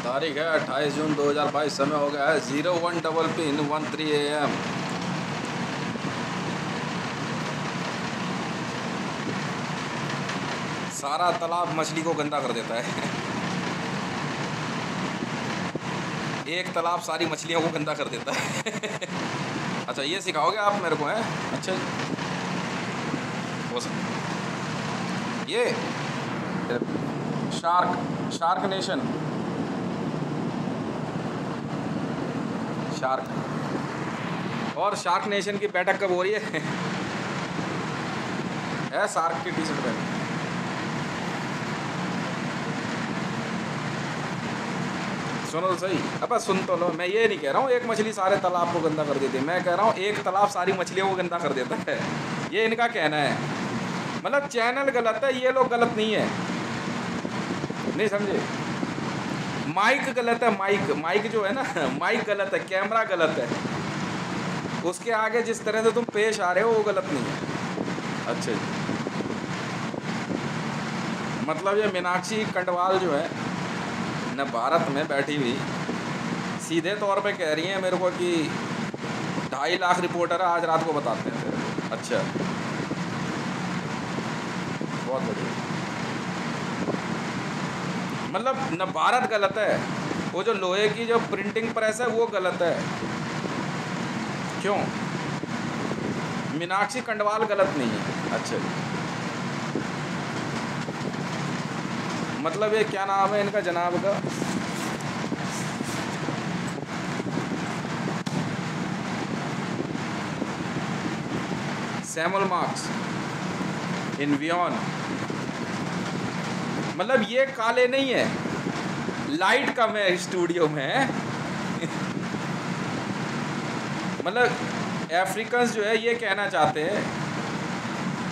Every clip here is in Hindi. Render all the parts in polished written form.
तारीख है 28 जून 2022। समय हो गया है 01:13 AM। सारा तालाब मछली को गंदा कर देता है। एक तालाब सारी मछलियों को गंदा कर देता है। अच्छा, ये सिखाओगे आप मेरे को? हैं? अच्छा, हो सकता ये शार्क नेशन, और शार्क नेशन की बैठक कब हो रही है? शार्क की टी शर्ट पहन। सुनो तो सही, अब सुन तो लो। मैं ये नहीं कह रहा हूँ एक मछली सारे तालाब को गंदा कर देती है, मैं कह रहा हूँ एक तालाब सारी मछलियों को गंदा कर देता है। ये इनका कहना है। मतलब चैनल गलत है, ये लोग गलत नहीं है। नहीं समझे? माइक गलत है। माइक जो है ना, माइक गलत है, कैमरा गलत है। उसके आगे जिस तरह से तुम पेश आ रहे हो वो गलत नहीं है। अच्छा जी। मतलब ये मीनाक्षी कंडवाल जो है न, भारत में बैठी हुई सीधे तौर पे कह रही है मेरे को कि 2.5 लाख रिपोर्टर आज रात को बताते हैं मेरे को। अच्छा, बहुत बढ़िया। मतलब न भारत गलत है, वो जो लोहे की जो प्रिंटिंग प्रेस है वो गलत है। क्यों? मीनाक्षी कंडवाल गलत नहीं है। अच्छा, मतलब ये क्या नाम है इनका जनाब का? Samuel marks in vein. मतलब ये काले नहीं है, लाइट कम है स्टूडियो में। मतलब अफ्रीकन्स जो है ये कहना चाहते हैं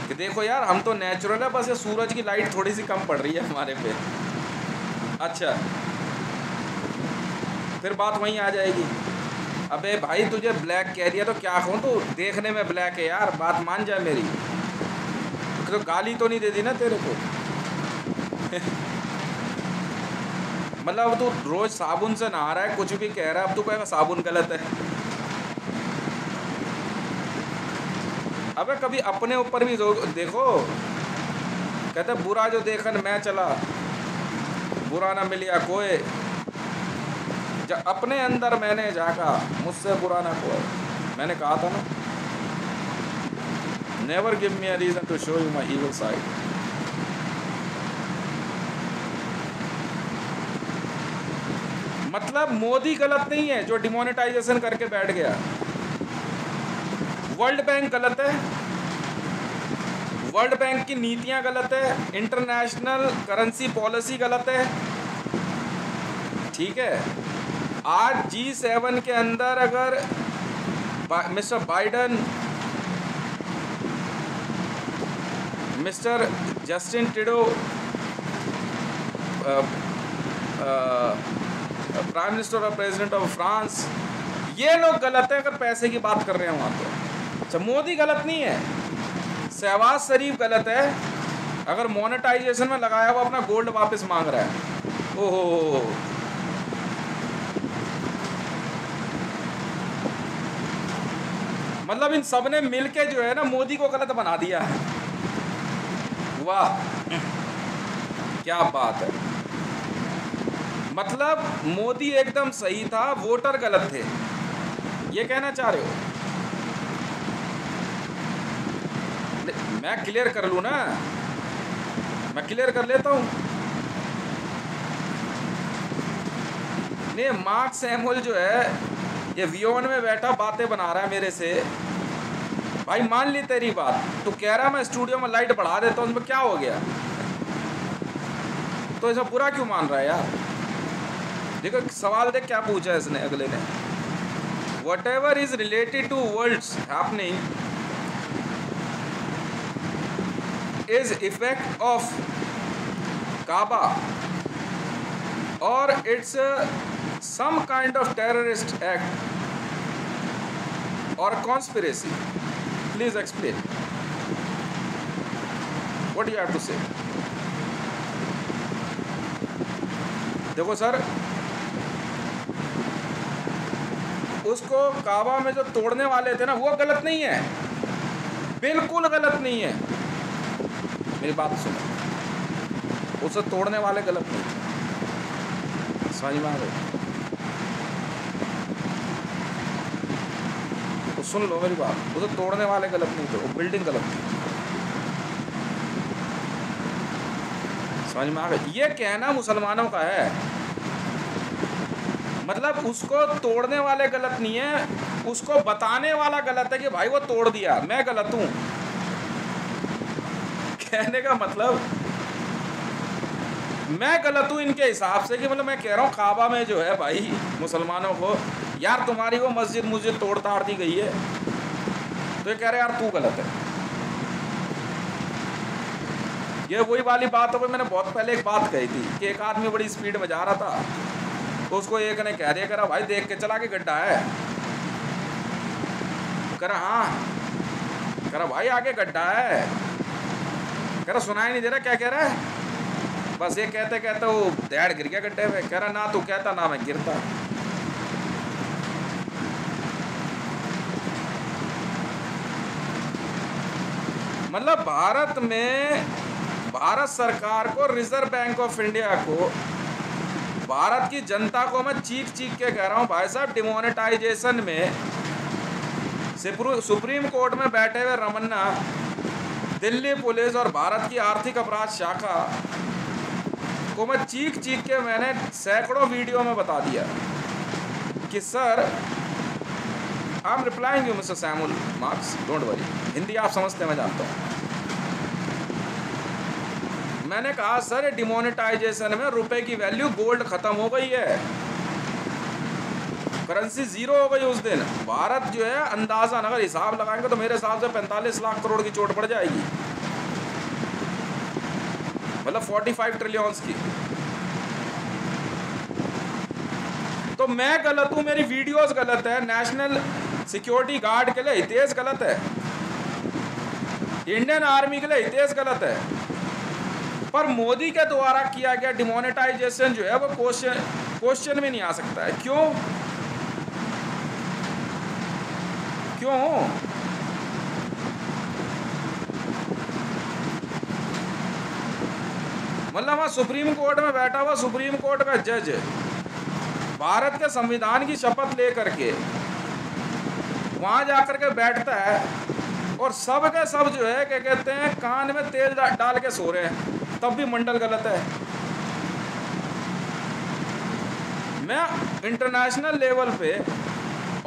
कि देखो यार, हम तो नेचुरल है, बस ये सूरज की लाइट थोड़ी सी कम पड़ रही है हमारे पे। अच्छा, फिर बात वहीं आ जाएगी। अबे भाई, तुझे ब्लैक कह दिया तो क्या कहूँ? तो देखने में ब्लैक है यार, बात मान जाए मेरी। तो गाली तो नहीं दे दी ना तेरे को? मतलब अब तू रोज साबुन से नहा रहा है, कुछ भी कह रहा है, अब तू कहेगा साबुन गलत है। अबे कभी अपने ऊपर भी देखो। कहते बुरा जो देखन मैं चला, बुरा ना मिलिया कोई। जब अपने अंदर मैंने झांका, मुझसे बुरा ना कोई। मैंने कहा था ना, never give me a reason to show you my evil side. मतलब मोदी गलत नहीं है जो डिमोनेटाइजेशन करके बैठ गया। वर्ल्ड बैंक गलत है, वर्ल्ड बैंक की नीतियां गलत है, इंटरनेशनल करेंसी पॉलिसी गलत है। ठीक है, आज G7 के अंदर अगर mister Biden, mister Justin Trudeau, prime minister और प्रेसिडेंट ऑफ फ्रांस, ये लोग गलत है अगर पैसे की बात कर रहे हैं वहाँ पे। अच्छा, मोदी गलत नहीं है, शहबाज शरीफ गलत है अगर मोनेटाइजेशन में लगाया हुआ अपना गोल्ड वापस मांग रहा है। ओहो, मतलब इन सब ने मिलके जो है ना मोदी को गलत बना दिया है। वाह, क्या बात है। मतलब मोदी एकदम सही था, वोटर गलत थे, ये कहना चाह रहे हो? मैं क्लियर कर लूँ ना, मैं क्लियर कर लेता हूँ। नहीं, मार्क सैमुअल जो है ये वियन में बैठा बातें बना रहा है मेरे से। भाई मान ली तेरी बात, तो कह रहा मैं स्टूडियो में लाइट बढ़ा देता हूँ, उसमें क्या हो गया? तो ऐसा बुरा क्यों मान रहा है यार? देखो सवाल देख क्या पूछा है इसने, अगले ने। Whatever is related to worlds happening is effect of Kaaba or it's some kind of terrorist act or conspiracy. Please explain. What do you have to say? देखो सर, उसको काबा में जो तोड़ने वाले थे ना, वो गलत नहीं है, बिल्कुल गलत नहीं है, मेरी बात सुनो, उसे तोड़ने वाले गलत नहीं, समझ में आ गई? तो सुन लो मेरी बात, उसे तोड़ने वाले गलत नहीं थे, वो बिल्डिंग गलत थी, समझ में आ गई? ये कहना मुसलमानों का है, मतलब उसको तोड़ने वाले गलत नहीं है, उसको बताने वाला गलत है कि भाई वो तोड़ दिया, मैं गलत हूं। कहने का मतलब मैं गलत हूं इनके हिसाब से, कि मतलब मैं कह रहा हूं काबा में जो है भाई मुसलमानों को, यार तुम्हारी वो मस्जिद मुझे तोड़ ताड़ दी गई है, तो ये कह रहे यार तू गलत है। ये वही वाली बात हो गई, मैंने बहुत पहले एक बात कही थी कि एक आदमी बड़ी स्पीड में जा रहा था, तो उसको एक ने कह दिया, कह रहा भाई देख के चला, के गड्ढा है, कह रहा हाँ, कह रहा भाई आगे गड्ढा है, कह रहा सुनाई नहीं दे रहा क्या कह रहा है, बस ये कहते कहते वो दैड़ गिर गया गड्ढे में। कह रहा ना तू कहता ना मैं गिरता। मतलब भारत में, भारत सरकार को, रिजर्व बैंक ऑफ इंडिया को, भारत की जनता को मैं चीख चीख के कह रहा हूं भाई साहब, डिमोनेटाइजेशन में सुप्रीम कोर्ट में बैठे हुए रमन्ना, दिल्ली पुलिस और भारत की आर्थिक अपराध शाखा को मैं चीख चीख के मैंने सैकड़ों वीडियो में बता दिया कि sir I am replying you mister Samuel marks, don't worry, Hindi आप समझते हैं मैं जानता हूँ। मैंने कहा सर डिमोनेटाइजेशन में रुपए की वैल्यू, गोल्ड खत्म हो गई है, करेंसी जीरो हो गई उस दिन। भारत जो है अंदाजा अगर हिसाब लगाएंगे तो मेरे हिसाब से 45 लाख करोड़ की चोट पड़ जाएगी, मतलब 45 ट्रिलियन की। तो मैं गलत हूं, मेरी वीडियोस गलत है, नेशनल सिक्योरिटी गार्ड के लिए हितेश गलत है, इंडियन आर्मी के लिए हितेश गलत है, पर मोदी के द्वारा किया गया डिमोनेटाइजेशन जो है वो क्वेश्चन में नहीं आ सकता है। क्यों? मतलब वहां सुप्रीम कोर्ट में बैठा हुआ सुप्रीम कोर्ट का जज भारत के संविधान की शपथ लेकर के वहां जाकर के बैठता है, और सब के सब जो है क्या कहते हैं, कान में तेल डाल के सो रहे हैं, तब भी मंडल गलत है। मैं इंटरनेशनल लेवल पे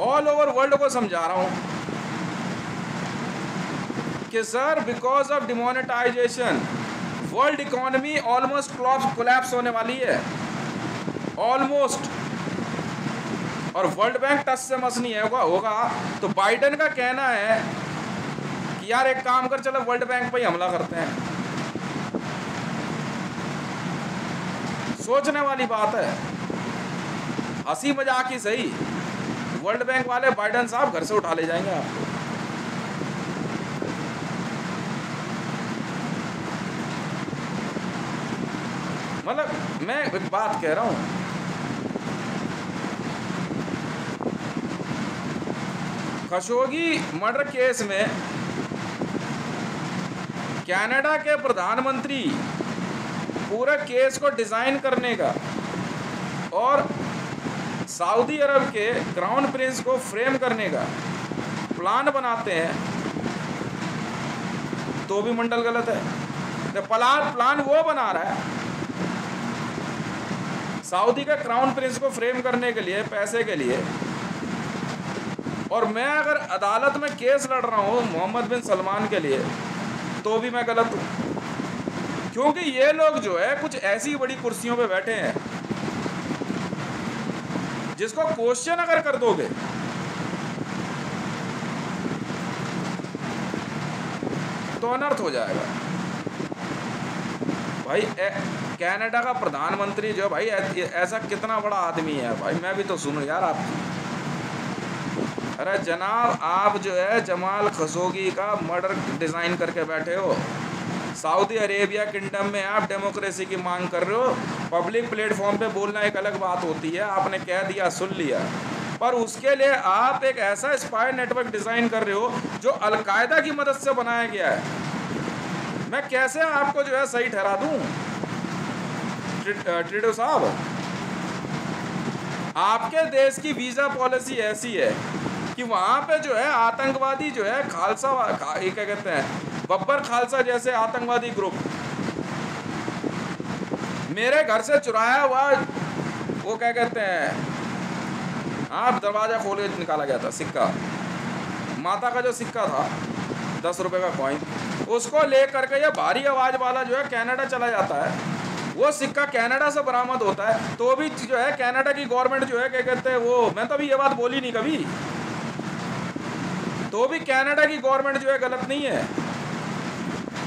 ऑल ओवर वर्ल्ड को समझा रहा हूं कि sir because of demonetisation world economy almost collapse होने वाली है, ऑलमोस्ट, और वर्ल्ड बैंक टच से मस नहीं होगा। तो बाइडेन का कहना है कि यार एक काम कर, चलो वर्ल्ड बैंक पे ही हमला करते हैं। सोचने वाली बात है, हंसी मजाक ही सही, वर्ल्ड बैंक वाले बाइडेन साहब घर से उठा ले जाएंगे आपको। मतलब मैं एक बात कह रहा हूं, खशोगी मर्डर केस में कनाडा के प्रधानमंत्री पूरे केस को डिजाइन करने का और सऊदी अरब के क्राउन प्रिंस को फ्रेम करने का प्लान बनाते हैं, तो भी मंडल गलत है। तो प्लान वो बना रहा है सऊदी के क्राउन प्रिंस को फ्रेम करने के लिए, पैसे के लिए, और मैं अगर अदालत में केस लड़ रहा हूं मोहम्मद बिन सलमान के लिए, तो भी मैं गलत हूं, क्योंकि ये लोग जो है कुछ ऐसी बड़ी कुर्सियों पे बैठे हैं जिसको क्वेश्चन अगर कर दोगे तो अनर्थ हो जाएगा। भाई कनाडा का प्रधानमंत्री जो भाई ऐसा कितना बड़ा आदमी है भाई, मैं भी तो सुनूं यार आपकी। अरे जनाब, आप जो है जमाल खशोगी का मर्डर डिजाइन करके बैठे हो, सऊदी अरेबिया किंगडम में आप डेमोक्रेसी की मांग कर रहे हो। पब्लिक प्लेटफॉर्म पे बोलना एक अलग बात होती है, आपने कह दिया सुन लिया, पर उसके लिए आप एक ऐसा स्पाई नेटवर्क डिजाइन कर रहे हो जो अलकायदा की मदद से बनाया गया है। मैं कैसे आपको जो है सही ठहरा दूं? ट्रेडो साहब, आपके देश की वीजा पॉलिसी ऐसी है कि वहां पे जो है आतंकवादी जो है खालसा क्या कहते हैं, बब्बर खालसा जैसे आतंकवादी ग्रुप, मेरे घर से चुराया हुआ वो क्या कहते हैं, हाँ दरवाजा खोल के निकाला गया था सिक्का, माता का जो सिक्का था 10 रुपए का कॉइन, उसको लेकर के ये भारी आवाज वाला जो है कनाडा चला जाता है। वो सिक्का कनाडा से बरामद होता है, तो भी जो है कनाडा की गवर्नमेंट जो है क्या कहते हैं वो, मैं तो अभी ये बात बोली नहीं कभी, तो भी कनाडा की गवर्नमेंट जो है गलत नहीं है।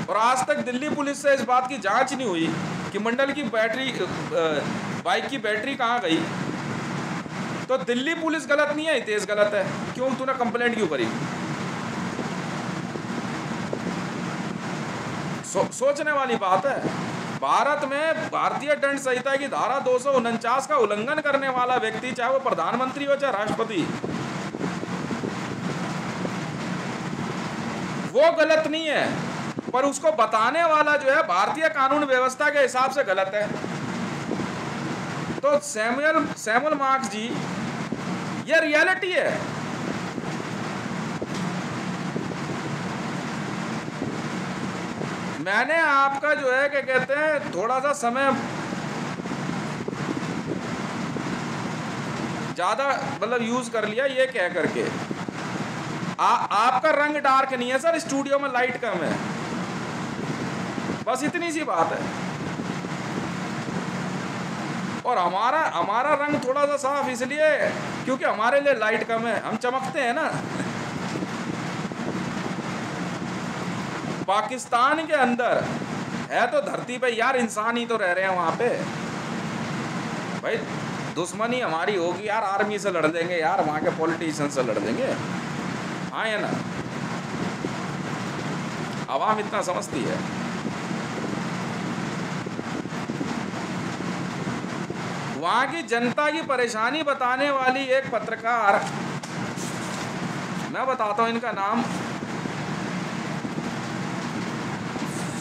और आज तक दिल्ली पुलिस से इस बात की जांच नहीं हुई कि मंडल की बैटरी बाइक की बैटरी कहाँ गई। तो दिल्ली पुलिस गलत नहीं है, तेज गलत है। क्यों तूने कंप्लेंट क्यों करी? सोचने वाली बात है। भारत में भारतीय दंड संहिता की धारा 249 का उल्लंघन करने वाला व्यक्ति, चाहे वो प्रधानमंत्री हो चाहे राष्ट्रपति, वो गलत नहीं है, पर उसको बताने वाला जो है भारतीय कानून व्यवस्था के हिसाब से गलत है। तो सैमुअल मार्क्स जी, ये रियलिटी है। मैंने आपका जो है क्या कहते हैं थोड़ा सा समय ज्यादा मतलब यूज कर लिया, ये कह करके आपका रंग डार्क नहीं है सर, स्टूडियो में लाइट कम है, बस इतनी सी बात है। और हमारा रंग थोड़ा सा साफ इसलिए क्योंकि हमारे लिए लाइट कम है, हम चमकते हैं ना। पाकिस्तान के अंदर है तो धरती पे यार इंसान ही तो रह रहे हैं वहां पे। भाई दुश्मनी हमारी होगी यार, आर्मी से लड़ देंगे यार, वहां के पॉलिटिशियन से लड़ देंगे, हाँ या ना? आवाम इतना समझती है। वहां की जनता की परेशानी बताने वाली एक पत्रकार, मैं बताता हूं इनका नाम,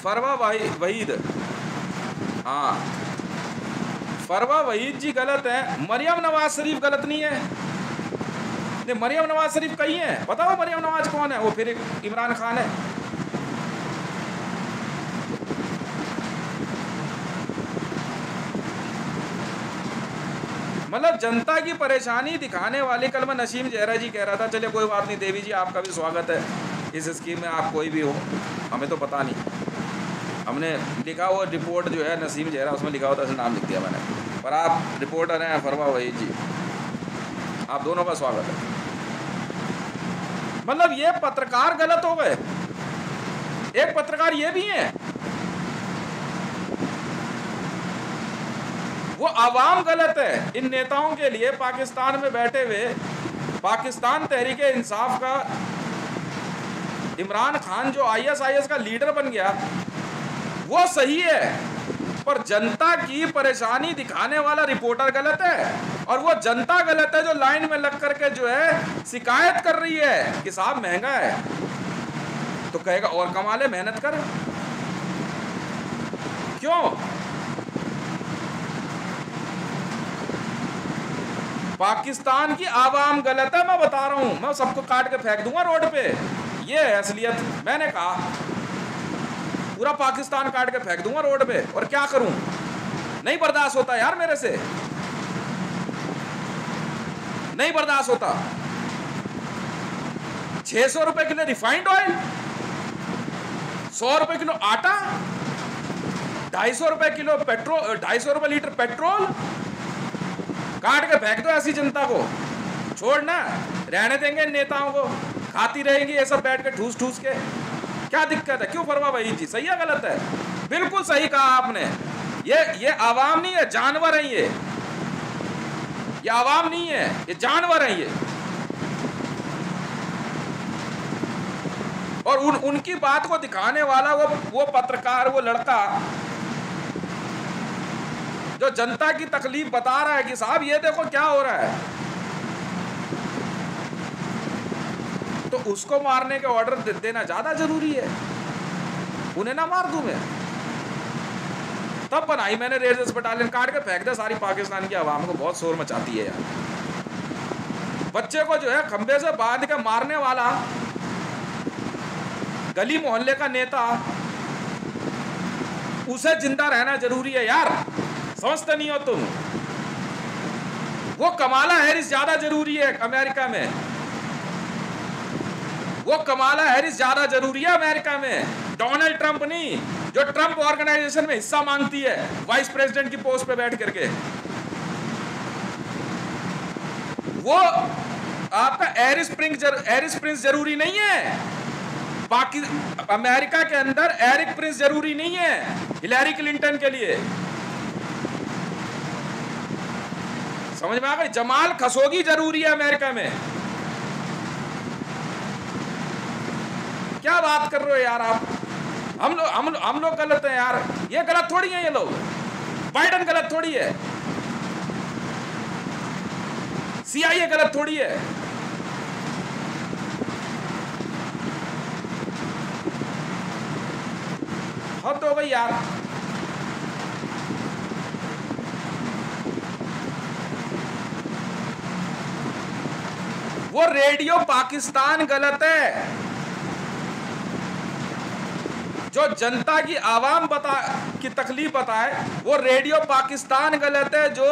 फरवा वहीद, हाँ फरवा वहीद जी गलत है। मरियम नवाज शरीफ गलत नहीं है। नहीं, मरियम नवाज शरीफ कहीं है? पता हो मरियम नवाज कौन है? वो फिर इमरान खान है। मतलब जनता की परेशानी दिखाने वाली, कल मैं नसीम जहरा जी कह रहा था, चलिए कोई बात नहीं देवी जी, आपका भी स्वागत है इस स्कीम में, आप कोई भी हो, हमें तो पता नहीं, हमने लिखा वो रिपोर्ट जो है नसीम जहरा, उसमें लिखा होता है, नाम लिख दिया मैंने, पर आप रिपोर्टर हैं फरवा वहीद जी, आप दोनों का स्वागत है। मतलब ये पत्रकार गलत हो गए। एक पत्रकार ये भी हैं, वो आवाम गलत है। इन नेताओं के लिए पाकिस्तान में बैठे हुए पाकिस्तान तहरीक इंसाफ का इमरान खान जो ISIS का लीडर बन गया वो सही है, पर जनता की परेशानी दिखाने वाला रिपोर्टर गलत है। और वो जनता गलत है जो लाइन में लग करके जो है शिकायत कर रही है कि साहब महंगा है, तो कहेगा और कमा ले, मेहनत कर। क्यों? पाकिस्तान की आवाम गलत है, मैं बता रहा हूं, मैं सबको काट के फेंक दूंगा रोड पे, ये है असलियत। मैंने कहा पूरा पाकिस्तान काट के फेंक दूंगा रोड पे, और क्या करूं, नहीं बर्दाश्त होता यार मेरे से, नहीं बर्दाश्त होता। 600 रुपए किलो रिफाइंड ऑयल, 100 रुपए किलो आटा, 250 रुपए किलो पेट्रोल, 250 रुपए लीटर पेट्रोल, काट के फेंक दो ऐसी जनता को, छोड़ना रहने देंगे नेताओं को, खाती रहेंगी ये सब बैठ के ठूस ठूस के, क्या दिक्कत है? क्यों फरवा वहीद जी, सही है गलत है? बिल्कुल सही कहा आपने। ये आवाम नहीं है, जानवर है ये आवाम नहीं है, ये जानवर है ये। और उनकी बात को दिखाने वाला वो पत्रकार, वो लड़का जो जनता की तकलीफ बता रहा है कि साहब ये देखो क्या हो रहा है, तो उसको मारने के ऑर्डर देना ज्यादा जरूरी है, उन्हें ना मार दूं मैं? तब बनाई मैंने रेजर्स बटालियन, काट के फेंक दे सारी पाकिस्तान की आवाम को, बहुत शोर मचाती है यार। बच्चे को जो है खंबे से बांध के मारने वाला गली मोहल्ले का नेता, उसे जिंदा रहना जरूरी है यार, समझते नहीं हो तुम? वो कमाला हैरिस ज्यादा जरूरी है अमेरिका में, वो कमाला हैरिस ज्यादा जरूरी है अमेरिका में, डोनाल्ड ट्रंप नहीं, जो ट्रंप ऑर्गेनाइजेशन में हिस्सा मांगती है वाइस प्रेसिडेंट की पोस्ट पे बैठ करके। वो आपका एरिस प्रिंस जरूरी नहीं है, बाकी अमेरिका के अंदर एरिक प्रिंस जरूरी नहीं है हिलैरी क्लिंटन के लिए, समझ में आ गई? जमाल खशोगी जरूरी है अमेरिका में। क्या बात कर रहे हो यार आप? हम लोग गलत हैं यार, ये गलत थोड़ी है, ये लोग बाइडन गलत थोड़ी है, CIA गलत थोड़ी है। हद हो गई यार। वो रेडियो पाकिस्तान गलत है, जो जनता की आवाम की तकलीफ बताए वो रेडियो पाकिस्तान गलत है, जो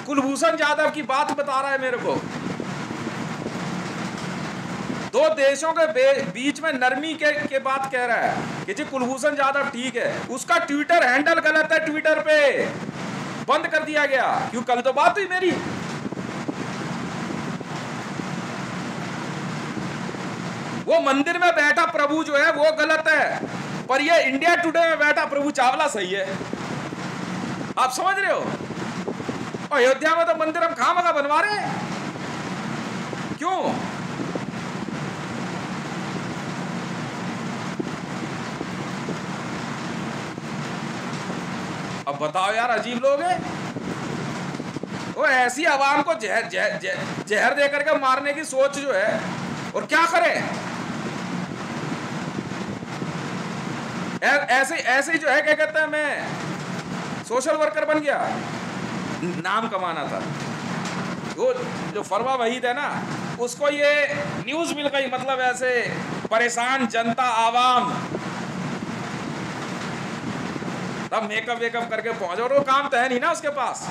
कुलभूषण जाधव की बात बता रहा है मेरे को। दो देशों के बीच में नरमी के बात कह रहा है कि जी कुलभूषण जाधव ठीक है, उसका ट्विटर हैंडल गलत है, ट्विटर पे बंद कर दिया गया। क्यों? कल तो बात हुई मेरी। वो मंदिर में बैठा प्रभु जो है वो गलत है, पर ये इंडिया टुडे में बैठा प्रभु चावला सही है। आप समझ रहे हो? और अयोध्या में तो मंदिर हम खामखा बनवा रहे हैं, क्यों? अब बताओ यार, अजीब लोग हैं वो, ऐसी आवाम को जहर दे करके मारने की सोच जो है। और क्या करें? ऐसे जो है, क्या कहते हैं, मैं सोशल वर्कर बन गया, नाम कमाना था। वो जो फरवा वहीद है ना, उसको ये न्यूज मिल गई, मतलब ऐसे परेशान जनता आवाम, तब मेकअप वेकअप करके पहुंचे। और वो काम तो है नहीं ना उसके पास,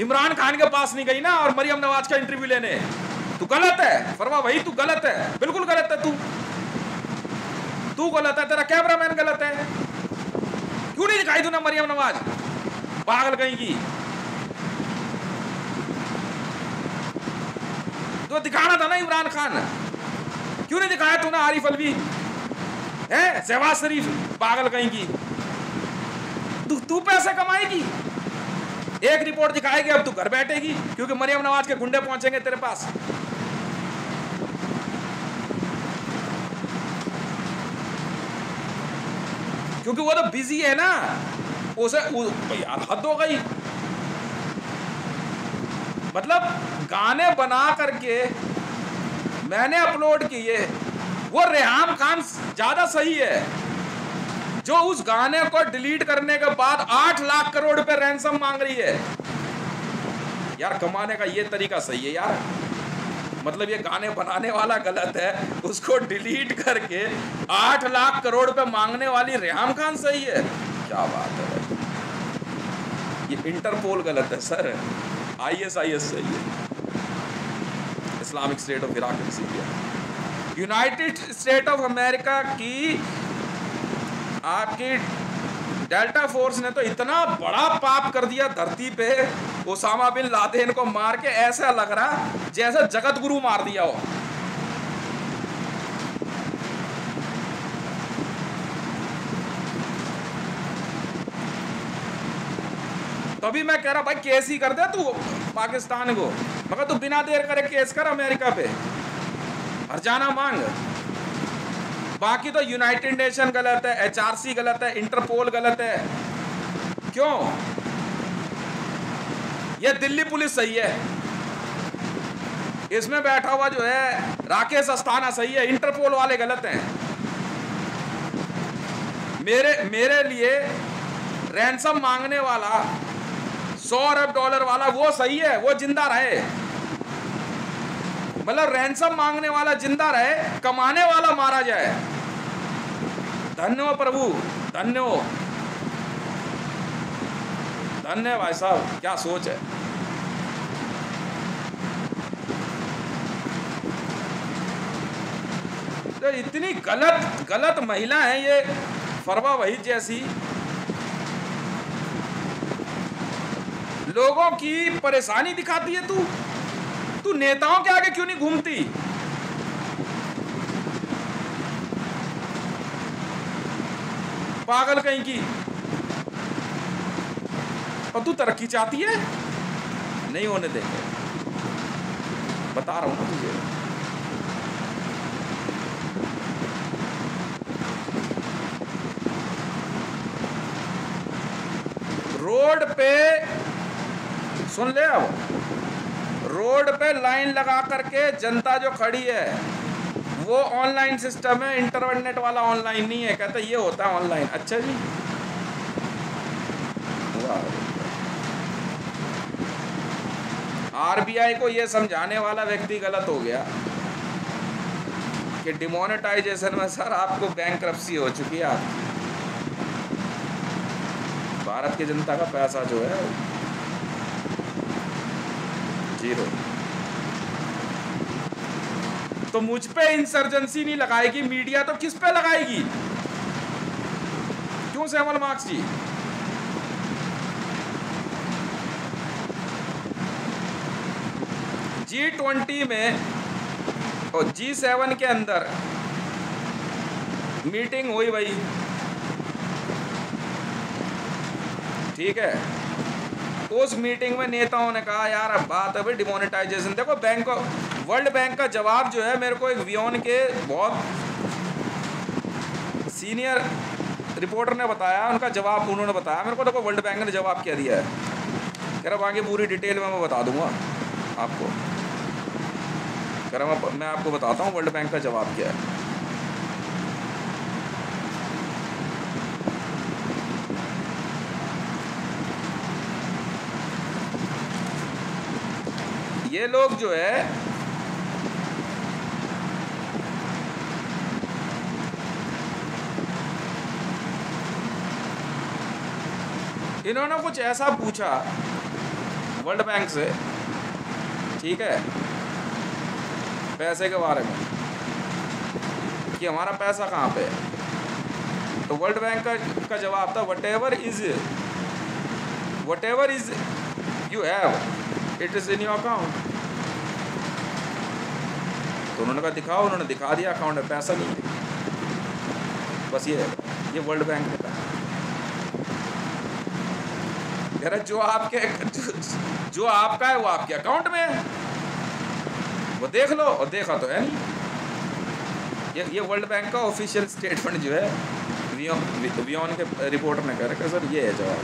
इमरान खान के पास नहीं गई ना और मरियम नवाज का इंटरव्यू लेने। तू गलत है फरवा वही, तू गलत है, बिल्कुल गलत है, तू गलत है, तेरा कैमरामैन गलत है। क्यों नहीं दिखाई तूने मरियम नवाज, पागल कहीं की? तो दिखाना था ना इमरान खान, क्यों नहीं दिखाया तूने आरिफ अलवी है, शहबाज शरीफ, पागल कहीं की? तू पैसे कमाएगी, एक रिपोर्ट दिखाएगी, अब तू घर बैठेगी क्योंकि मरियम नवाज के गुंडे पहुंचेंगे तेरे पास। क्योंकि वो तो बिजी है ना, उसे यार हद हो गई। मतलब गाने बना करके मैंने अपलोड किए, वो रेहाम खान ज्यादा सही है, जो उस गाने को डिलीट करने के बाद 8 लाख करोड़ रुपए रैंसम मांग रही है। यार कमाने का ये तरीका सही है यार? मतलब ये गाने बनाने वाला गलत है, उसको डिलीट करके 8 लाख करोड़ रुपए मांगने वाली रेहाम खान सही है? क्या बात है, ये इंटरपोल गलत है सर, ISIS सही है, Islamic state of Iraq and Syria. United state of America की आपकी डेल्टा फोर्स ने तो इतना बड़ा पाप कर दिया धरती पे, ओसामा बिन लादेन को मार के ऐसा लग रहा जैसे जगत गुरु मार दिया हो। तभी मैं कह रहा भाई केस ही कर दे तू पाकिस्तान को, मगर तू बिना देर करे केस कर अमेरिका पे, हर्जाना मांग। बाकी तो यूनाइटेड नेशन गलत है, HRC गलत है, इंटरपोल गलत है। क्यों? ये दिल्ली पुलिस सही है, इसमें बैठा हुआ जो है राकेश अस्थाना सही है, इंटरपोल वाले गलत हैं। मेरे लिए रैंसम मांगने वाला $100 अरब वाला वो सही है, वो जिंदा रहे। मतलब रैंसम मांगने वाला जिंदा रहे, कमाने वाला मारा जाए। धन्य हो प्रभु, धन्य हो, धन्य भाई साहब, क्या सोच है। तो इतनी गलत गलत महिला है ये फरवा वहीद जैसी, लोगों की परेशानी दिखाती है। तू नेताओं के आगे क्यों नहीं घूमती? पागल कहीं की। और तू तरक्की चाहती है, नहीं होने देंगे, बता रहा हूं ना तुझे। रोड पे सुन ले, अब रोड पे लाइन लगा करके जनता जो खड़ी है वो ऑनलाइन सिस्टम है, इंटरनेट वाला ऑनलाइन नहीं है। कहते ये होता है ऑनलाइन। अच्छा जी, आरबीआई को ये समझाने वाला व्यक्ति गलत हो गया कि डिमोनेटाइजेशन में सर आपको बैंकरप्सी हो चुकी है। आप भारत की जनता का पैसा जो है जीरो। तो मुझ पे इंसर्जेंसी नहीं लगाएगी मीडिया, तो किस पे लगाएगी? क्यों सैमुअल मार्क्स जी? G20 में और G7 के अंदर मीटिंग हुई भाई, ठीक है। उस मीटिंग में नेताओं ने कहा यार अब बात है भाई डिमोनेटाइजेशन। देखो वर्ल्ड बैंक का जवाब जो है, मेरे को एक वियोन के बहुत सीनियर रिपोर्टर ने बताया, उनका जवाब उन्होंने बताया मेरे को। देखो वर्ल्ड बैंक ने जवाब क्या दिया है, कह रहा आगे पूरी डिटेल में मैं बता दूंगा आपको। कह रहा मैं आपको बताता हूँ वर्ल्ड बैंक का जवाब क्या है। ये लोग जो है इन्होंने कुछ ऐसा पूछा वर्ल्ड बैंक से, ठीक है, पैसे के बारे में कि हमारा पैसा कहाँ पे है। तो वर्ल्ड बैंक का जवाब था what ever is you have it is in your account. तो उन्होंने कहा दिखाओ, उन्होंने दिखा दिया अकाउंट में पैसा नहीं है। बस ये वर्ल्ड बैंक ने कहा। जो आपका है वो आपके अकाउंट में है, वो देख लो। और देखा तो है नहीं। ये वर्ल्ड बैंक का ऑफिशियल स्टेटमेंट जो है वियोन के रिपोर्टर ने कह रखा सर, ये है जवाब।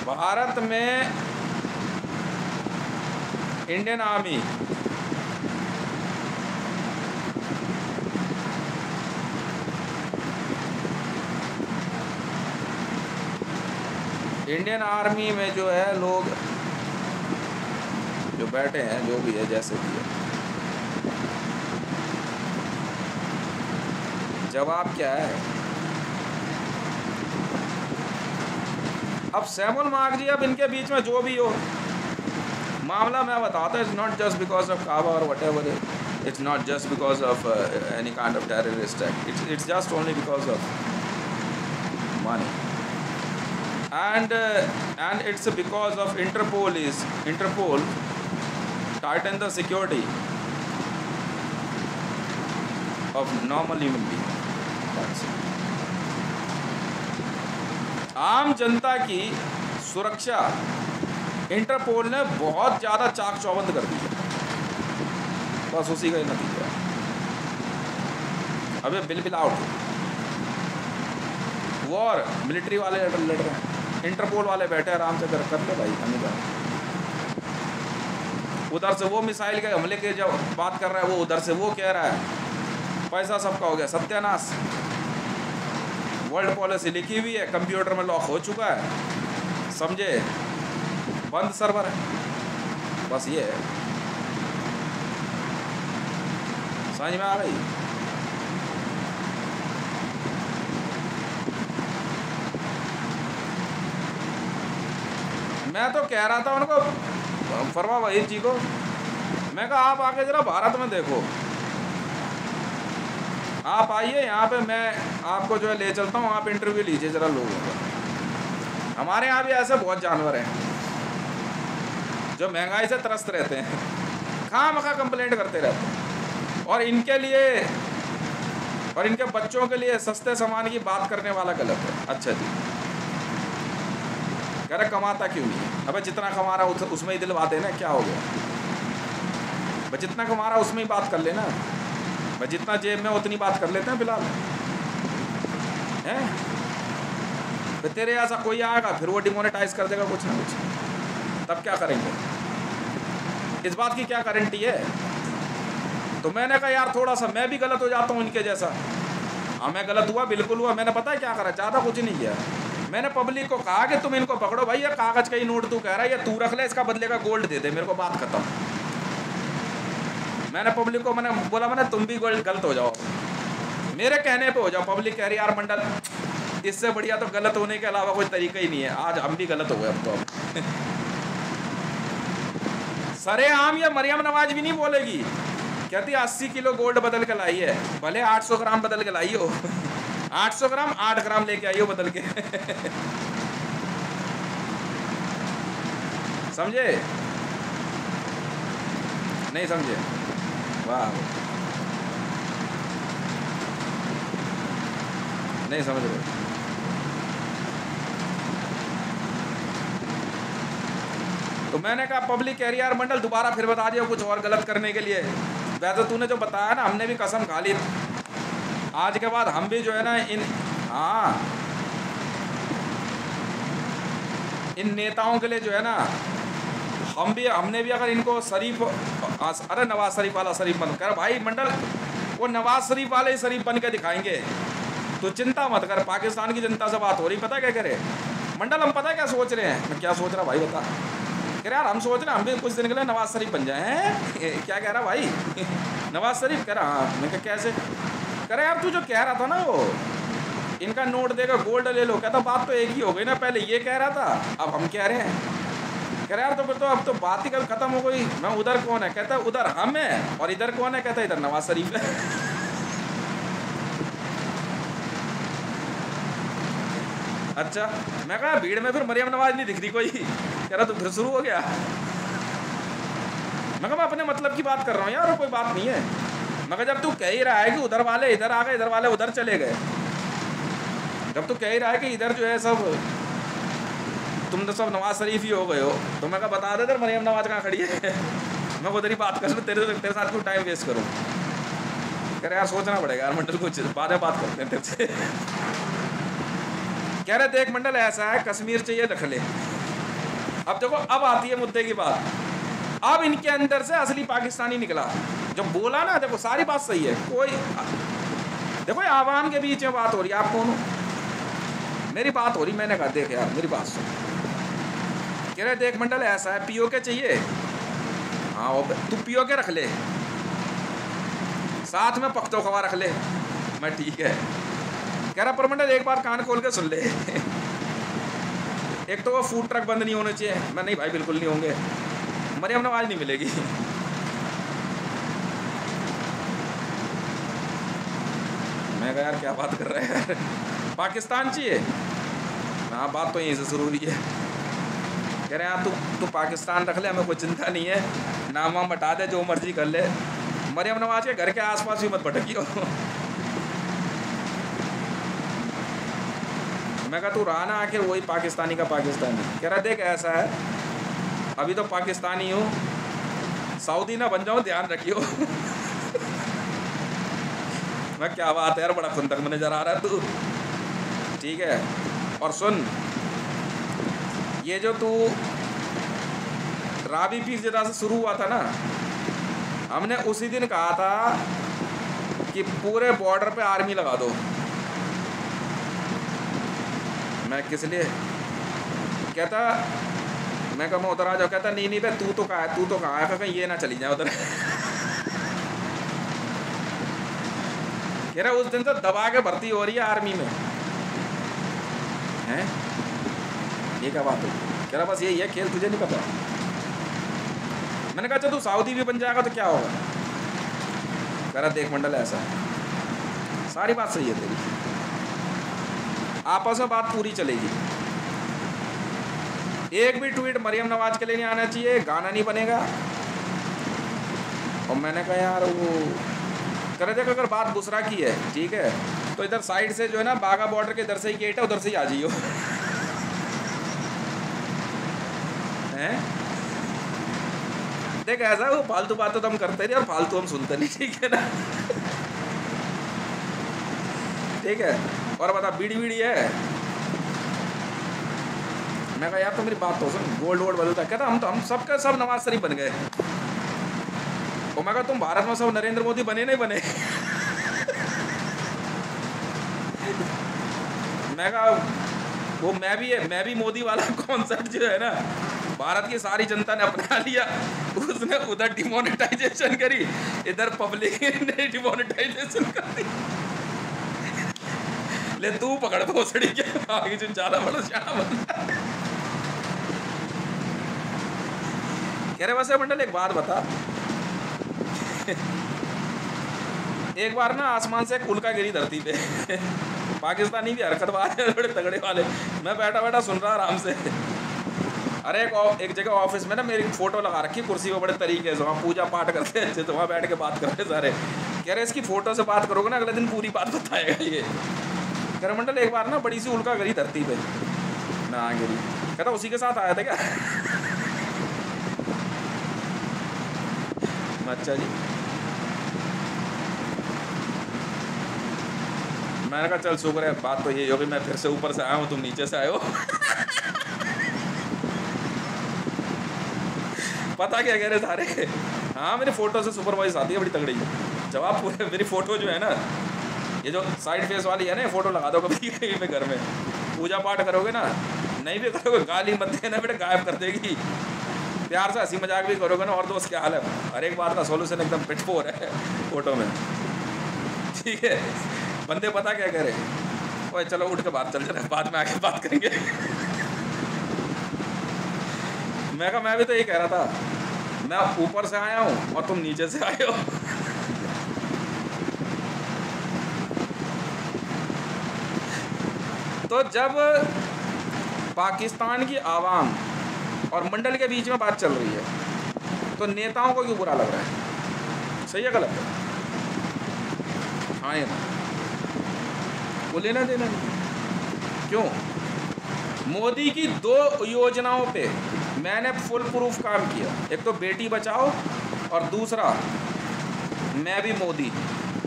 भारत में इंडियन आर्मी में जो है लोग जो बैठे हैं, जो भी है जैसे भी है, जवाब क्या है? अब सैमुअल मार्क जी, अब इनके बीच में जो भी हो मामला मैं बताता हूँ, it's not just because of Kaaba और whatever, it's not just because of any kind of terrorist act, it's just only because of money and it's because of Interpol tighten the security of normal human being. That's it. आम जनता की सुरक्षा इंटरपोल ने बहुत ज़्यादा चाक चौबंद कर दी है, बस उसी का ही नतीजा है। अबे बिल आउट, वॉर, मिलिट्री वाले लड़ रहे हैं, इंटरपोल वाले बैठे आराम से कर ले भाई अमेरिका। उधर से वो मिसाइल के हमले के जब बात कर रहा है वो, उधर से वो कह रहा है पैसा सबका हो गया, सत्यानाश। वर्ल्ड पॉलिसी लिखी हुई है, कंप्यूटर में लॉक हो चुका है, समझे, बंद सर्वर है, बस ये है। समझ में आ गई? मैं तो कह रहा था उनको, फरमा वहीद जी को, मैं कहा आप आके जरा भारत में देखो, आप आइए यहाँ पे, मैं आपको जो है ले चलता हूँ, आप इंटरव्यू लीजिए जरा लोगों का। हमारे यहाँ भी ऐसे बहुत जानवर हैं जो महंगाई से त्रस्त रहते हैं, खामखा कंप्लेंट करते रहते हैं, और इनके लिए और इनके बच्चों के लिए सस्ते सामान की बात करने वाला गलत है। अच्छा जी, कह रहे कमाता क्यों नहीं? अबे जितना कमा रहा उसमें ही दिलवाते ना, क्या हो गया भाई, जितना कमा रहा उसमें ही बात कर लेना भाई, जितना जेब में उतनी बात कर लेते हैं फिलहाल, हैं? तो तेरे ऐसा कोई आएगा फिर वो डिमोनेटाइज कर देगा कुछ ना कुछ, तब क्या करेंगे? इस बात की क्या गारंटी है? तो मैंने कहा यार थोड़ा सा मैं भी गलत हो जाता हूँ इनके जैसा। हाँ मैं गलत हुआ, बिल्कुल हुआ। मैंने पता है क्या करा, ज़्यादा कुछ नहीं किया। मैंने पब्लिक को कहा कि तुम इनको पकड़ो भाई, ये कागज़ का ही नोट तू कह रहा है, ये तू रख ले, इसका बदले का गोल्ड दे दे मेरे को, बात खत्म। मैंने पब्लिक को मैंने बोला, मैंने तुम भी गलत हो जाओ, मेरे कहने पे हो जाओ। पब्लिक कह रही यार मंडल इससे बढ़िया तो गलत होने के अलावा कोई तरीका ही नहीं है। आज हम भी गलत हो गए अब तो। सरेआम ये मरियम नवाज भी नहीं बोलेगी, कहती 80 किलो गोल्ड बदल के लाई है, भले 800 ग्राम बदल के लाई हो। 800 ग्राम 8 ग्राम लेके आई हो बदल के। समझे नहीं समझे? वाह, नहीं समझ रहे। तो मैंने कहा पब्लिक कह रही यार मंडल दोबारा फिर बता दिया कुछ और गलत करने के लिए। वैसे तूने जो बताया ना, हमने भी कसम खा ली आज के बाद, हम भी जो है ना इन नेताओं के लिए जो है ना, हमने भी अगर इनको शरीफ, अरे नवाज शरीफ वाला शरीफ बन कर भाई मंडल, वो नवाज शरीफ वाले ही शरीफ बन के दिखाएंगे। तो चिंता मत कर, पाकिस्तान की जनता से बात हो रही, पता क्या करे मंडल, हम पता क्या सोच रहे हैं? मैं क्या सोच रहा भाई बता? कह रहे यार हम सोच रहे हैं हम भी कुछ दिन के लिए नवाज शरीफ बन जाए हैं। क्या कह रहा भाई? नवाज शरीफ कह रहा, हाँ। मैं कैसे? कह रहा यार तू जो कह रहा था ना वो इनका नोट देगा गोल्ड ले लो, कहता बात तो एक ही हो गई ना, पहले ये कह रहा था अब हम कह रहे हैं। कह रहे यार तो फिर तो अब तो बात ही खत्म हो गई। मैं उधर कौन है? कहता उधर हम है, और इधर कौन है? कहता इधर नवाज शरीफ है। अच्छा, मैं कहा भीड़ में फिर मरियम नवाज नहीं दिख रही कोई। कह रहा तो फिर शुरू हो गया। मैं कहा मैं अपने मतलब की बात कर रहा हूँ यार, कोई बात नहीं है। मगर जब तू कह ही रहा है कि उधर वाले इधर आ गए, इधर वाले उधर चले गए, जब तू कह ही रहा है कि इधर जो है सब तुम तो सब नवाज शरीफ ही हो गए हो, तो मैं कहा बता दे इधर मरियम नवाज कहाँ खड़ी है। मैं उधर ही बात कर लूँ, तेरे साथ क्यों टाइम वेस्ट करूँ? कह रहे यार सोचना पड़ेगा यार मंडल, कुछ बाद में बात करते हैं तेरे से। कह रहे देख मंडल ऐसा है, कश्मीर चाहिए रख ले। अब देखो अब आती है मुद्दे की बात। अब इनके अंदर से असली पाकिस्तानी निकला, जब बोला ना, देखो सारी बात सही है। कोई देखो आवाम के बीच में बात हो रही है, आप कौन हो? मेरी बात हो रही, मैंने कहा देख यार मेरी बात सुन। कह रहे देख मंडल ऐसा है, पीओके चाहिए, हाँ तू पीओके रख ले, साथ में पख्तूनख्वा रख ले। मैं ठीक है। कह रहा पर मंडल एक बार कान खोल के सुन ले। एक तो वो फूड ट्रक बंद नहीं होने चाहिए। मैं नहीं भाई बिल्कुल नहीं होंगे, मरियम नवाज नहीं मिलेगी। मैं कहा यार क्या बात कर रहा है यार, पाकिस्तान चाहिए? हाँ बात तो यहीं से शुरू हुई है। कह रहे यार तू पाकिस्तान रख ले, हमें कोई चिंता नहीं है, नाम वाम बता दे, जो मर्जी कर ले, मरियम नवाज के घर के आसपास भी मत भटकियो। मैं कहा तू रहा ना आके वही पाकिस्तानी का पाकिस्तानी। कह रहा देख ऐसा है, अभी तो पाकिस्तानी हूँ, सऊदी ना बन जाऊँ, ध्यान रखियो। मैं क्या बात है यार, बड़ा खुंदक में नजर आ रहा है तू। ठीक है, और सुन, ये जो तू रावी पीर जदा से शुरू हुआ था ना, हमने उसी दिन कहा था कि पूरे बॉर्डर पे आर्मी लगा दो। मैं किस लिए? कहता मैं कहा मैं उधर आ जाओ। कहता नहीं नहीं भाई, तू तो कहा है, तू तो कहा है, कहीं ये ना चली जाए उधर। कह रहा उस दिन से दबा के भर्ती हो रही है आर्मी में, हैं? ये क्या बात है? कह रहा बस यही है खेल, तुझे नहीं पता। मैंने कहा अच्छा तू सऊदी भी बन जाएगा तो क्या होगा? कह रहा देख मंडल ऐसा है, सारी बात सही है तेरी, आपस में बात पूरी चलेगी। एक भी ट्वीट मरियम नवाज के लिए नहीं आना चाहिए, गाना नहीं बनेगा। और मैंने कहा यार वो कह रहे थे अगर बात बुसरा की है, ठीक है, तो इधर साइड से जो है ना बागा बॉर्डर के इधर से ही गेट है, उधर से ही आ जाइयो। हैं? देख ऐसा वो फालतू बातें तो हम करते नहीं और फालतू हम सुनते नहीं, ठीक है ना? ठीक है, और बता बीड़ी बीड़ी है? मैं कहा यार तो मेरी बात तो सुन, गोल्ड वोल्ड बदलता। कहता हम सबका सब नवाज शरीफ बन गए। और मैं कहा तुम भारत में सब नरेंद्र मोदी बने नहीं बने? मैं कहा वो मैं भी मोदी वाला कॉन्सेप्ट जो है ना, भारत की सारी जनता ने अपना लिया, उसने उधर डिमोनेटाइजेशन करी, इधर पब्लिक ने डिमोनेटाइजेशन कर दी। ले तू पकड़ भोसड़ी के आगे जो ज्यादा बड़ा श्याम बनता। कह रहे वैसे मंडल एक बात बता, एक बार ना आसमान से एक उल्का गिरी धरती पे। पाकिस्तानी भी हरकत वाले बड़े तगड़े वाले, मैं बैठा बैठा सुन रहा आराम से। अरे एक जगह ऑफिस में ना मेरी फोटो लगा रखी कुर्सी पे बड़े तरीके से, वहाँ पूजा पाठ करते हैं, तो वहाँ बैठ के बात कर रहे सारे। कह रहे इसकी फोटो से बात करोगे ना अगले दिन पूरी बात बताएगा ये। कह रहे मंडल एक बार ना बड़ी सी उल्का गिरी धरती पे ना गिरी। कहता उसी के साथ आया था क्या? अच्छा जी। मैंने कहा चल शुक्र है, बात तो ये हो कि मैं फिर से ऊपर से आया हूँ, तुम नीचे से आए हो। पता क्या कह रहे सारे? हाँ मेरी फोटो से सुपरवाइज आती है बड़ी तगड़ी। जवाब पूरे मेरी फोटो जो है ना, ये जो साइड फेस वाली है ना, फोटो लगा दो कभी कहीं पे घर में, पूजा पाठ करोगे ना, नहीं भी करोगे गाली मत देना बेटा, गायब कर देगी। प्यार से हंसी मजाक भी करोगे ना, और दोस्त क्या हाल है, हर एक बात का सॉल्यूशन एकदम पिटफोर है फोटो में, ठीक है? बंदे पता क्या कह रहे? ओए चलो उठ के बात चल रहे, बाद में आके बात करेंगे। मैं कहा मैं भी तो यही कह रहा था, मैं ऊपर से आया हूँ और तुम नीचे से आए हो। तो जब पाकिस्तान की आवाम और मंडल के बीच में बात चल रही है तो नेताओं को क्यों बुरा लग रहा है? सही है गलत है? हाँ या ना? वो लेना देना नहीं। क्यों? मोदी की 2 योजनाओं पे मैंने फुल प्रूफ काम किया, एक तो बेटी बचाओ और दूसरा मैं भी मोदी।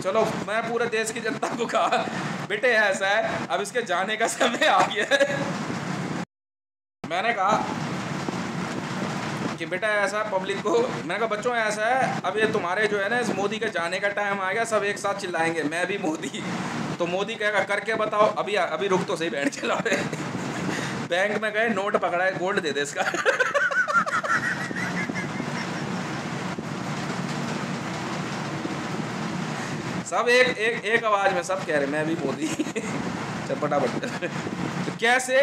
चलो मैं पूरे देश की जनता को कहा बेटे ऐसा है, अब इसके जाने का समय आ गया है। मैंने कहा कि बेटा ऐसा है पब्लिक को, मैंने कहा बच्चों ऐसा है, अब ये तुम्हारे जो है ना इस मोदी के जाने का टाइम आ गया, सब एक साथ चिल्लाएंगे मैं भी मोदी। तो मोदी कहेगा करके बताओ, अभी रुक तो सही बैठ के लौटे। बैंक में गए, नोट पकड़ा है, गोल्ड दे दे इसका। सब एक आवाज में सब कह रहे मैं भी मोदी। चल फटाफट। तो कैसे?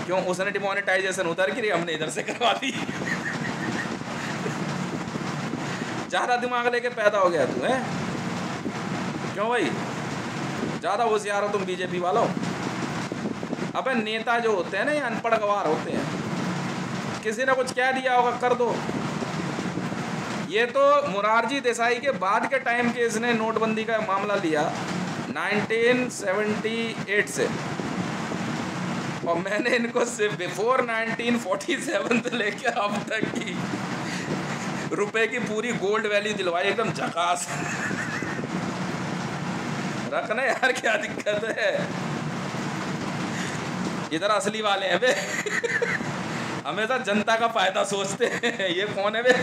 क्यों? उसने डिमोनेटाइजेशन उधर की, हमने इधर से करवा दी। ज्यादा दिमाग लेके पैदा हो गया तू, है? क्यों भाई ज्यादा होशियार हो तुम बीजेपी वालों? अबे नेता जो होते हैं ना ये अनपढ़ गवार होते हैं, किसी ने कुछ कह दिया होगा कर दो। ये तो मुरारजी देसाई के बाद के टाइम के इसने नोटबंदी का मामला लिया 1978 से, और मैंने इनको सिर्फ बिफोर 1947 से लेकर अब तक की रुपए की पूरी गोल्ड वैल्यू दिलवाई, एकदम झकास। रखना यार, क्या दिक्कत है। इधर असली वाले हैं बे। हमेशा जनता का फायदा सोचते हैं। ये कौन है बे?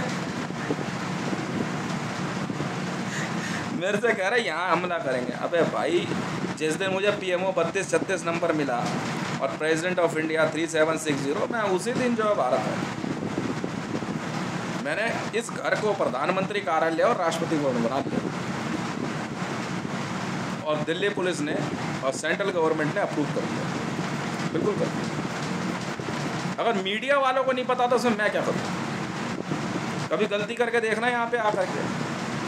मेरे से कह रहे यहाँ हमला करेंगे। अबे भाई, जिस दिन मुझे PMO 3236 नंबर मिला और प्रेसिडेंट ऑफ इंडिया 3760, मैं उसी दिन जो है भारत है, मैंने इस घर को प्रधानमंत्री कार्यालय और राष्ट्रपति भवन बना दिया, और दिल्ली पुलिस ने और सेंट्रल गवर्नमेंट ने अप्रूव कर दिया। बिल्कुल कर दिया। अगर मीडिया वालों को नहीं पता तो उसमें मैं क्या करूँ? कभी गलती करके देखना यहाँ पे आकर के।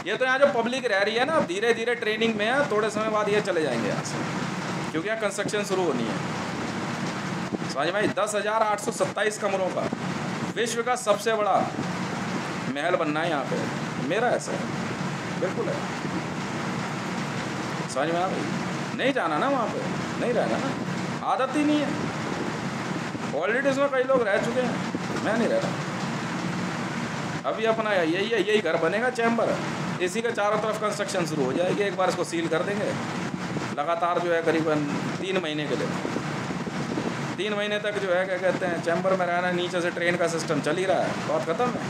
ये तो यहाँ जो पब्लिक रह रही है ना, धीरे धीरे ट्रेनिंग में है, थोड़े समय बाद ये चले जाएंगे यहाँ से, क्योंकि यहाँ कंस्ट्रक्शन शुरू होनी है। समझ भाई, 10,827 कमरों का विश्व का सबसे बड़ा महल बनना है यहाँ पे। मेरा ऐसा है, बिल्कुल है। समझ में आ भाई? नहीं जाना ना वहाँ पे, नहीं रहना ना, आदत ही नहीं है। ऑलरेडी उसमें कई लोग रह चुके हैं, मैं नहीं रह रहा। अभी अपना यही घर बनेगा, चैम्बर, इसी के चारों तरफ कंस्ट्रक्शन शुरू हो जाएगी। एक बार इसको सील कर देंगे लगातार, जो है करीबन 3 महीने के लिए, 3 महीने तक जो है क्या कहते हैं, चैम्बर में रहना। नीचे से ट्रेन का सिस्टम चल ही रहा है, बहुत ख़त्म है।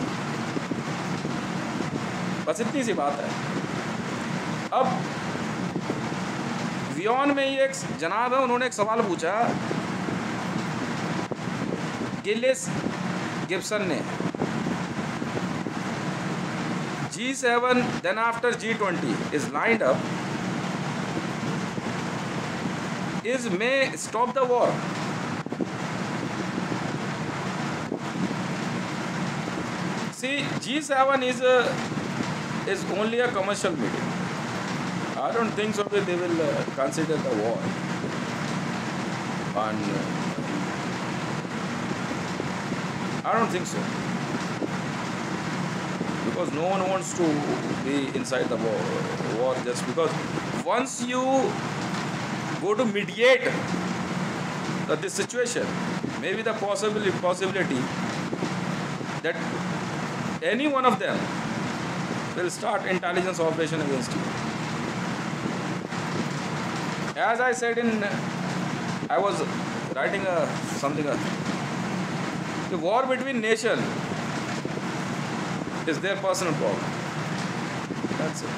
बस इतनी सी बात है। अब वियॉन में ही एक जनाब है, उन्होंने एक सवाल पूछा, गिलिस गिब्सन ने, G7 then after G20 is lined up, may stop the war. See, G7 is only a commercial meeting. I don't think so that they will consider the war. And I don't think so. Because no one wants to be inside the war just because once you go to mediate this situation, maybe the possibility that any one of them will start intelligence operation against you. As I said I was writing something, the war between nations is their personal problem. That's it.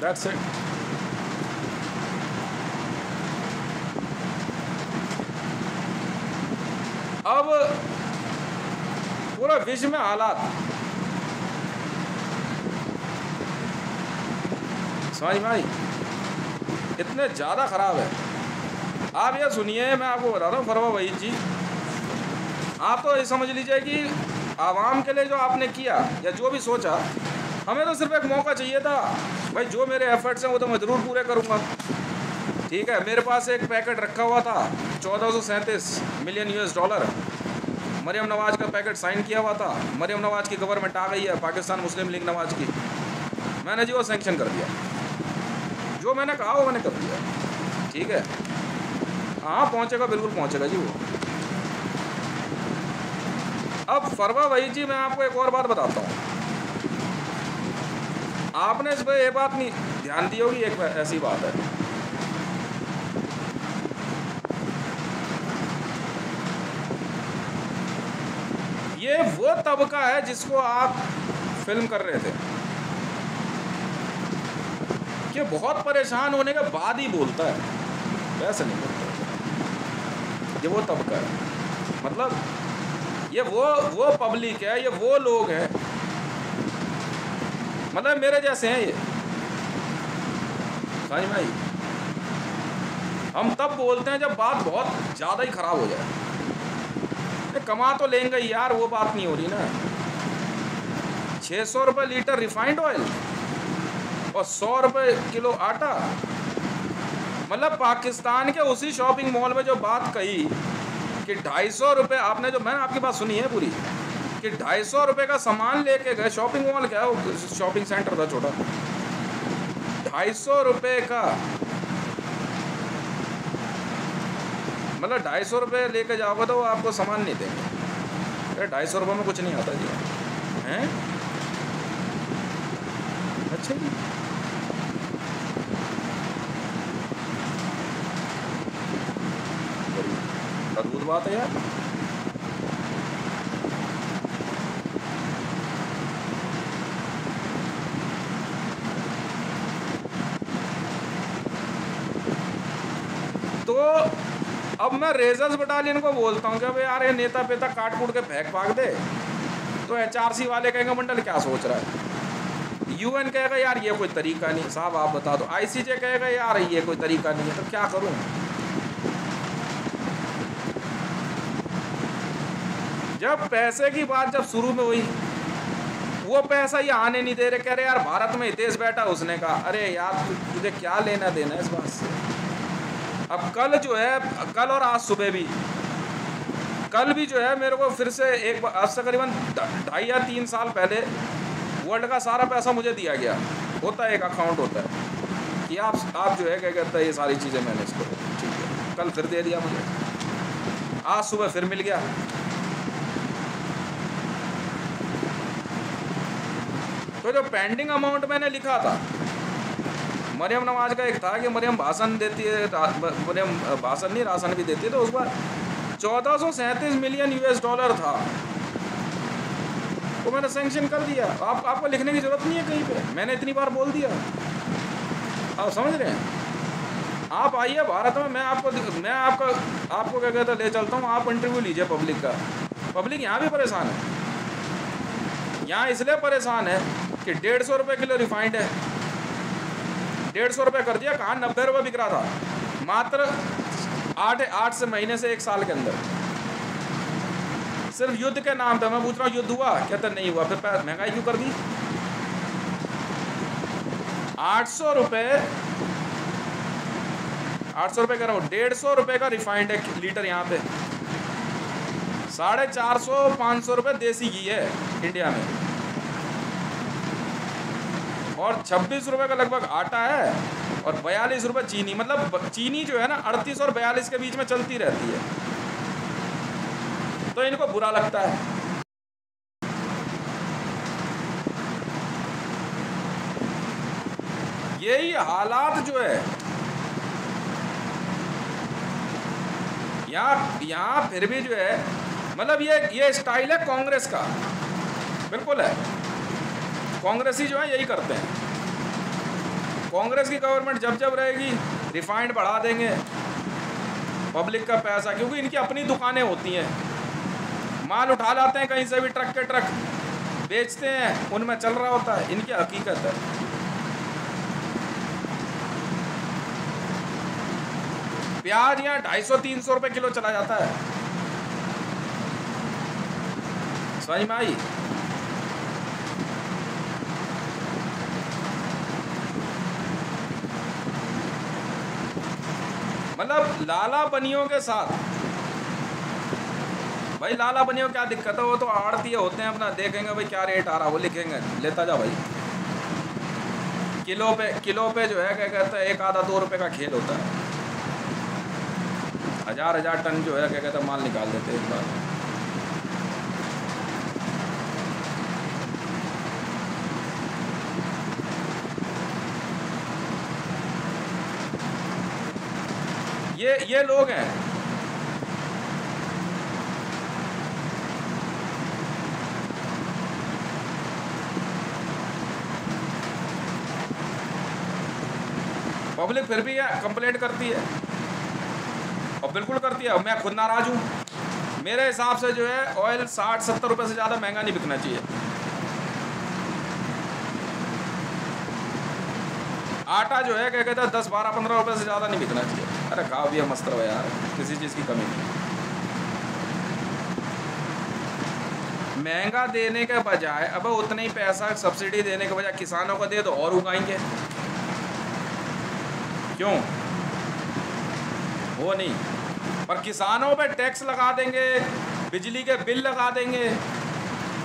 That's it. अब पूरा विश्व में हालात, समझ में आई, इतने ज़्यादा ख़राब है। आप ये सुनिए, मैं आपको बता रहा हूँ, फरवा वहीद जी, आप तो ये समझ लीजिए कि आवाम के लिए जो आपने किया या जो भी सोचा, हमें तो सिर्फ एक मौका चाहिए था। भाई जो मेरे एफर्ट्स हैं वो तो मैं ज़रूर पूरे करूँगा, ठीक है। मेरे पास एक पैकेट रखा हुआ था, 1437 मिलियन $, मरियम नवाज़ का पैकेट साइन किया हुआ था। मरियम नवाज़ की गवर्नमेंट आ गई है, पाकिस्तान मुस्लिम लीग नवाज़ की, मैंने जी वो सैंक्शन कर दिया। जो मैंने कहा वो मैंने कर दिया, ठीक है। हाँ पहुँचेगा, बिल्कुल पहुँचेगा जी वो। अब फरवा वहीद जी, मैं आपको एक और बात बताता हूँ, आपने इस पर ये बात नहीं ध्यान दी होगी, एक ऐसी बात है, ये वो तबका है जिसको आप फिल्म कर रहे थे कि बहुत परेशान होने के बाद ही बोलता है, वैसे नहीं बोलता। ये वो तबका है, मतलब ये वो पब्लिक है, ये वो लोग हैं, मतलब मेरे जैसे हैं ये, समझ में आई। हम तब बोलते हैं जब बात बहुत ज़्यादा ही ख़राब हो जाए। कमा तो लेंगे यार, वो बात नहीं हो रही ना। 600 रुपये लीटर रिफाइंड ऑयल और 100 रुपये किलो आटा, मतलब पाकिस्तान के उसी शॉपिंग मॉल में जो बात कही कि 250 रुपये, आपने जो, मैंने आपकी बात सुनी है पूरी, कि 250 रुपये का सामान लेके गए, शॉपिंग मॉल क्या है वो, शॉपिंग सेंटर था छोटा, 250 रुपये का, मतलब 250 रुपये लेके जाओगे तो वो आपको सामान नहीं देंगे। 250 रुपये में कुछ नहीं आता जी, हैं। अच्छा जी, बड़ी अद्भुत बात है यार। तो अब मैं रेजर्स बटालियन को बोलता हूँ कि अब यार ये नेता पेता काट कूट के फेंक भाग दे, तो HRC वाले कहेंगे मंडल क्या सोच रहा है, UN कहेगा यार ये कोई तरीका नहीं, साहब आप बता दो, ICJ कहेगा यार ये कोई तरीका नहीं है, तो क्या करूँ। जब पैसे की बात जब शुरू में हुई, वो पैसा ये आने नहीं दे रहे, कह रहे यार भारत में हितेश बैठा, उसने कहा अरे यार तुझे क्या लेना देना है इस बात से। अब कल जो है, कल और आज सुबह भी, कल भी जो है मेरे को फिर से एक, आज से करीबन 2.5 या 3 साल पहले वर्ल्ड का सारा पैसा मुझे दिया गया, होता है एक अकाउंट होता है कि आप जो है क्या कहते हैं ये सारी चीज़ें मैनेज करो, ठीक है। कल फिर दे दिया मुझे, आज सुबह फिर मिल गया। तो जो पेंडिंग अमाउंट मैंने लिखा था, मरियम नवाज का एक था कि मरियम भाषण देती है, मरियम भाषण नहीं राशन भी देती है, तो उस बार 1437 मिलियन US$ था, तो मैंने सैंक्शन कर दिया। आपको लिखने की जरूरत नहीं है कहीं पे, मैंने इतनी बार बोल दिया, आप समझ रहे हैं। आप आइए भारत में, मैं आपको क्या कहता ले चलता हूँ, आप इंटरव्यू लीजिए पब्लिक का। पब्लिक यहाँ भी परेशान है, यहाँ इसलिए परेशान है कि 150 रुपये किलो रिफाइंड है, 150 रुपये कर दिया, कहाँ 90 रुपये बिक रहा था, मात्र 8 से महीने से 1 साल के अंदर, सिर्फ युद्ध के नाम पे। मैं पूछ रहा हूँ युद्ध हुआ, कहते नहीं हुआ, फिर महंगाई क्यों कर दी। 800 रुपये कह रहा हूँ, 150 रुपये का रिफाइंड है लीटर यहाँ पे, 450-500 रुपये देसी घी है इंडिया में, और 26 रुपये का लगभग आटा है, और 42 रुपये चीनी। मतलब चीनी जो है ना 38 और 42 के बीच में चलती रहती है, तो इनको बुरा लगता है। यही हालात जो है यहाँ फिर भी जो है, मतलब ये स्टाइल है कांग्रेस का, बिल्कुल है। कांग्रेसी जो है यही करते हैं, कांग्रेस की गवर्नमेंट जब रहेगी रिफाइंड बढ़ा देंगे, पब्लिक का पैसा, क्योंकि इनकी अपनी दुकानें होती हैं, माल उठा लाते हैं कहीं से भी, ट्रक के ट्रक बेचते हैं, उनमें चल रहा होता है, इनकी हकीकत है। प्याज यहाँ 250-300 रुपये किलो चला जाता है, समझ में आई। मतलब लाला बनियों के साथ, भाई लाला बनियों क्या दिक्कत है, वो तो आड़ती होते हैं, अपना देखेंगे भाई क्या रेट आ रहा, वो लिखेंगे, लेता जा भाई। किलो पे जो है क्या कहते हैं 1-2 रुपये का खेल होता है, 1000 टन जो है क्या कहते हैं माल निकाल देते हैं एक बार। ये लोग हैं, पब्लिक फिर भी कंप्लेंट करती है, और बिल्कुल करती है। मैं खुद नाराज हूँ, मेरे हिसाब से जो है ऑयल 60-70 रुपये से ज़्यादा महंगा नहीं बिकना चाहिए। आटा जो है क्या कहते हैं 10-12-15 रुपये से ज़्यादा नहीं बिकना चाहिए। अरे खाओ भी मस्त रहो यार, किसी चीज़ की कमी नहीं। महंगा देने के बजाय अब उतना ही पैसा सब्सिडी देने के बजाय किसानों को दे दो, और उगाएंगे क्यों, वो नहीं। पर किसानों पे टैक्स लगा देंगे, बिजली के बिल लगा देंगे।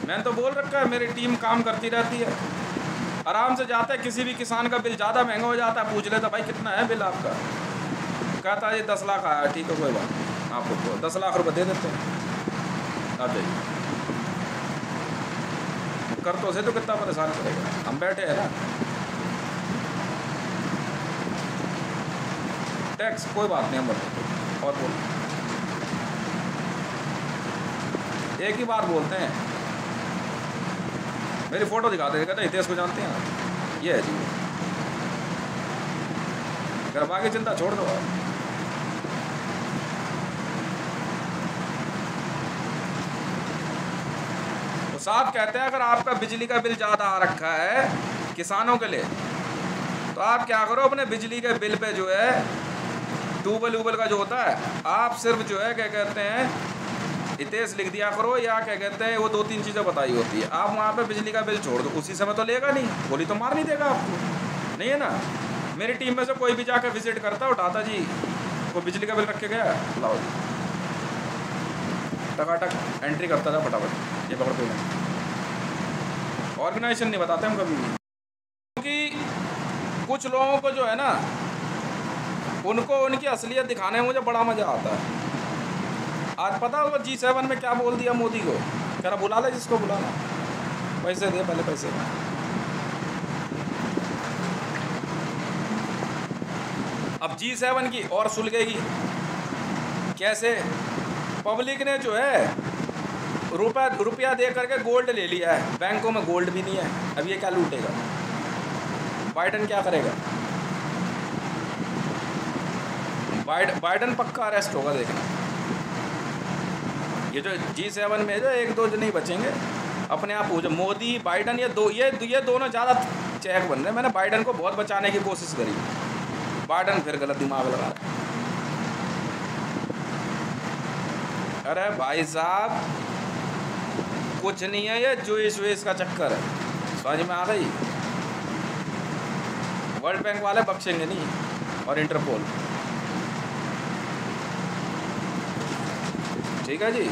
मैंने तो बोल रखा है, मेरी टीम काम करती रहती है, आराम से जाता है, किसी भी किसान का बिल ज़्यादा महंगा हो जाता है, पूछ लेता भाई कितना है बिल आपका, कहता है ये 10 लाख आया, ठीक है कोई बात, आपको 10 लाख रुपये दे देते हैं, आप जाइए। कर तो से तो कितना परेशान करेगा, हम बैठे हैं ना। टैक्स कोई बात नहीं, हम भर देंगे। और बोल, एक ही बात बोलते हैं, मेरी फ़ोटो दिखाते हैं, कहते हैं हितेश को जानते हैं आप? ये है जी, घर बाकी चिंता छोड़ दो आप। तो साहब कहते हैं अगर आपका बिजली का बिल ज़्यादा आ रखा है किसानों के लिए, तो आप क्या करो, अपने बिजली के बिल पे जो है ट्यूबवेल वूबल का जो होता है, आप सिर्फ जो है क्या कहते हैं हितेश लिख दिया करो, या क्या कहते हैं वो 2-3 चीज़ें बताई होती है, आप वहाँ पे बिजली का बिल छोड़ दो, उसी समय तो लेगा नहीं, गोली तो मार नहीं देगा आपको, नहीं है ना। मेरी टीम में से कोई भी जाकर विजिट करता, उठाता जी वो बिजली का बिल रख के गया, लाओ जी, टकाटक एंट्री करता था फटाफट, ये पकड़ पे। ऑर्गेनाइजेशन नहीं बताते हम कभी भी, क्योंकि कुछ लोगों को जो है ना, उनको उनकी असलियत दिखाने में मुझे बड़ा मज़ा आता है। आज पता होगा G7 में क्या बोल दिया मोदी को, कह रहा बुला ले जिसको बुलाना, पैसे दे पहले पैसे। अब G7 की और सुलगेगी कैसे, पब्लिक ने जो है रुपया दे करके गोल्ड ले लिया है, बैंकों में गोल्ड भी नहीं है, अब ये क्या लूटेगा, बाइडन क्या करेगा? बाइडन पक्का अरेस्ट होगा, देखना। ये जो G7 में जो 1-2 जन ही बचेंगे, अपने आप पूछो, मोदी बाइडन ये दोनों ज़्यादा चहक बन रहे हैं। मैंने बाइडन को बहुत बचाने की कोशिश करी, बाइडन फिर गलत दिमाग लगा रहा है। अरे भाई साहब कुछ नहीं है, ये जुइस का चक्कर है, समझ में आ गई। वर्ल्ड बैंक वाले बख्शेंगे नहीं, और इंटरपोल, ठीक है जी।